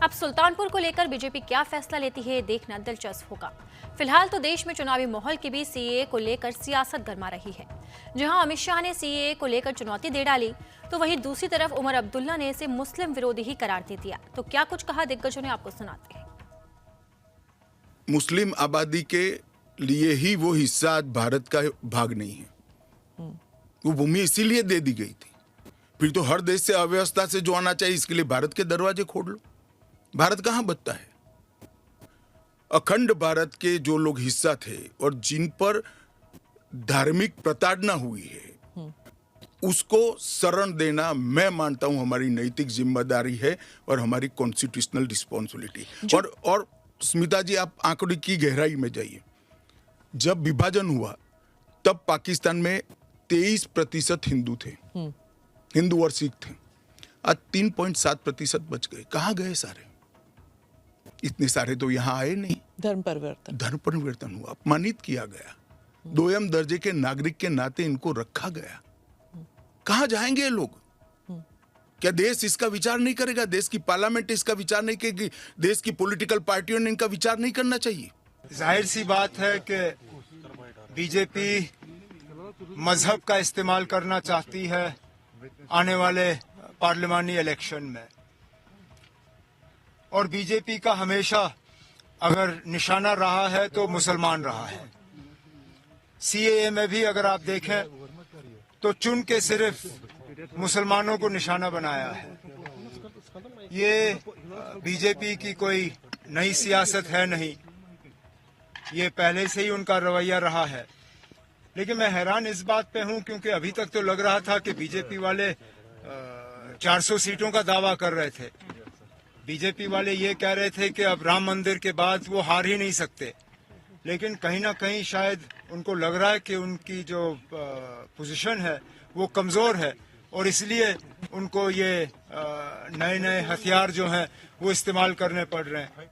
अब सुल्तानपुर को लेकर बीजेपी क्या फैसला लेती है, देखना दिलचस्प होगा। फिलहाल तो देश में चुनावी माहौल के बीच सीएए को लेकर सियासत गर्मा रही है। जहां अमित शाह ने सीएए को लेकर चुनौती दे डाली, तो वहीं दूसरी तरफ उमर अब्दुल्ला ने इसे मुस्लिम विरोधी ही करार दे दिया। तो क्या कुछ कहा दिग्गजों ने, आपको सुनाते हैं। मुस्लिम आबादी के लिए ही वो हिस्सा आज भारत का भाग नहीं है। वो भूमि इसीलिए दे दी गई थी। फिर तो हर देश से अव्यवस्था से जो आना चाहिए, इसके लिए भारत के दरवाजे खोल लो। भारत कहां बचता है? अखंड भारत के जो लोग हिस्सा थे और जिन पर धार्मिक प्रताड़ना हुई है, उसको शरण देना मैं मानता हूं हमारी नैतिक जिम्मेदारी है और हमारी कॉन्स्टिट्यूशनल रिस्पॉन्सिबिलिटी। और स्मिता जी, आप आंकड़े की गहराई में जाइए। जब विभाजन हुआ तब पाकिस्तान में 23% हिंदू थे, हिंदू और सिख थे। आज 3.7% बच गए। कहां गए सारे? इतने सारे तो यहां आए नहीं। धर्म परिवर्तन हुआ, अपमानित किया गया, दोयम दर्जे के नागरिक के नाते इनको रखा गया। कहां जाएंगे ये लोग? क्या देश इसका विचार नहीं करेगा? देश की पार्लियामेंट इसका विचार नहीं करेगी? देश की पॉलिटिकल पार्टियों ने इनका विचार नहीं करना चाहिए? जाहिर सी बात है कि बीजेपी मजहब का इस्तेमाल करना चाहती है आने वाले पार्लिमानी इलेक्शन में, और बीजेपी का हमेशा अगर निशाना रहा है तो मुसलमान रहा है। सीएए में भी अगर आप देखें तो चुन के सिर्फ मुसलमानों को निशाना बनाया है। ये बीजेपी की कोई नई सियासत है नहीं, ये पहले से ही उनका रवैया रहा है। लेकिन मैं हैरान इस बात पे हूं क्योंकि अभी तक तो लग रहा था कि बीजेपी वाले 400 सीटों का दावा कर रहे थे। बीजेपी वाले ये कह रहे थे कि अब राम मंदिर के बाद वो हार ही नहीं सकते। लेकिन कहीं ना कहीं शायद उनको लग रहा है कि उनकी जो पोजीशन है वो कमजोर है, और इसलिए उनको ये नए नए हथियार जो हैं वो इस्तेमाल करने पड़ रहे हैं।